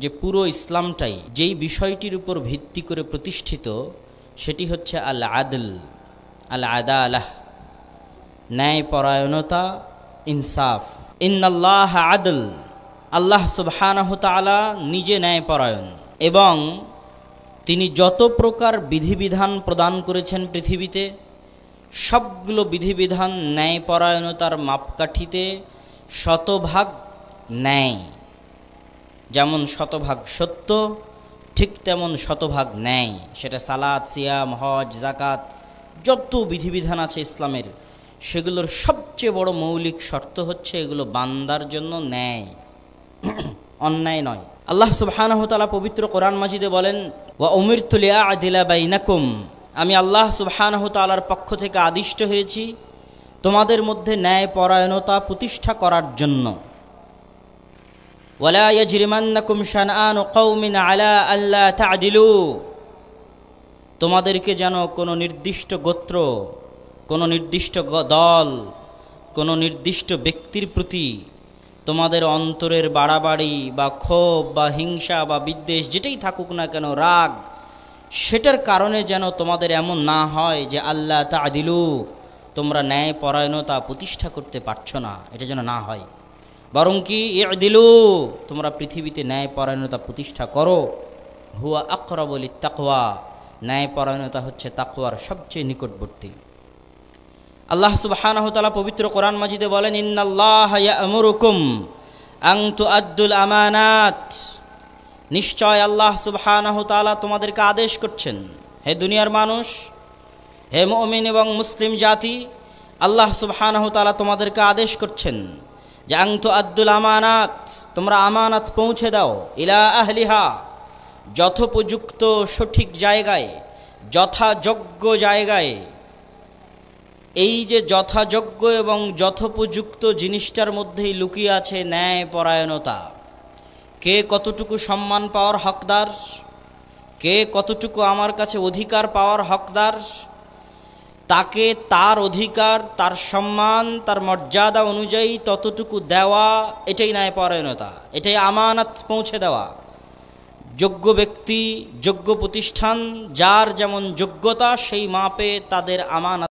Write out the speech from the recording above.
যে পুরো ইসলামটাই যেই বিষয়টির উপর ভিত্তি করে প্রতিষ্ঠিত সেটি হচ্ছে আল আদল, আল আদালাহ, ন্যায়পরায়ণতা, ইনসাফ। ইন্নাল্লাহ আদল, আল্লাহ সুবহানাহু তাআলা নিজে ন্যায়পরায়ণ এবং তিনি যত প্রকার বিধিবিধান প্রদান করেছেন পৃথিবীতে সবগুলো বিধিবিধান ন্যায়পরায়ণতার মাপকাঠিতে শতভাগ ন্যায়। যেমন শতভাগ সত্য ঠিক তেমন শতভাগ ন্যায়। সেটা সালাত, সিয়াম, হজ, জাকাত, যত বিধিবিধান আছে ইসলামের সেগুলোর সবচেয়ে বড় মৌলিক শর্ত হচ্ছে এগুলো বান্দার জন্য ন্যায়, অন্যায় নয়। আল্লাহ সুবহানাহু ওয়া তাআলা পবিত্র কোরআন মাজিদে বলেন, ওয়া উমিরতু লিআদিলা বাইনাকুম, আমি আল্লাহ সুবহানাহু ওয়া তাআলার পক্ষ থেকে আদিষ্ট হয়েছি তোমাদের মধ্যে ন্যায়পরায়ণতা প্রতিষ্ঠা করার জন্য। ওয়ালা ইয়াজরিমান্নাকুম শানআনু কওমিন আলা আল্লা তা'দিলু, তোমাদেরকে যেন কোনো নির্দিষ্ট গোত্র, কোনো নির্দিষ্ট দল, কোনো নির্দিষ্ট ব্যক্তির প্রতি তোমাদের অন্তরের বাড়াবাড়ি বা ক্ষোভ বা হিংসা বা বিদ্বেষ যেটাই থাকুক না কেন, রাগ, সেটার কারণে যেন তোমাদের এমন না হয় যে আল্লাহ তা'দিলু, তোমরা ন্যায়পরায়ণতা প্রতিষ্ঠা করতে পারছো না, এটা যেন না হয়। বরং কি ই'দিলু, তোমরা পৃথিবীতে ন্যায়পরায়ণতা প্রতিষ্ঠা করো। হুয়া আকরাবু লিত-তাকওয়া, ন্যায়পরায়ণতা হচ্ছে তাকওয়ার সবচেয়ে নিকটবর্তী। আল্লাহ সুবহানাহু ওয়া তাআলা পবিত্র কোরআন মাজিদে বলেন, ইন্নাল্লাহা ইয়া'মুরুকুম আন তুআদ্দুল আমানাত, নিশ্চয় আল্লাহ সুবহানাহু ওয়া তাআলা তোমাদেরকে আদেশ করছেন, হে দুনিয়ার মানুষ, হে মুমিন এবং মুসলিম জাতি, আল্লাহ সুবহানাহু ওয়া তাআলা তোমাদেরকে আদেশ করছেন যে আন তুআদ্দুল আমানাত, তোমরা আমানাত পৌঁছে দাও, ইলা আহলিহা, যথোপযুক্ত সঠিক জায়গায়, যথাযোগ্য জায়গায়। এই যে যথাযোগ্য এবং যথোপযুক্ত জিনিসটার মধ্যেই লুকিয়ে আছে ন্যায়পরায়ণতা। কে কতটুকু সম্মান পাওয়ার হকদার, কে কতটুকু আমার কাছে অধিকার পাওয়ার হকদার, তাকে তার অধিকার, তার সম্মান, তার মর্যাদা অনুযায়ী ততটুকু দেওয়া, এটাই ন্যায়পরায়ণতা, এটাই আমানত পৌঁছে দেওয়া। যোগ্য ব্যক্তি, যোগ্য প্রতিষ্ঠান, যার যেমন যোগ্যতা সেই মাপে তাদের আমানত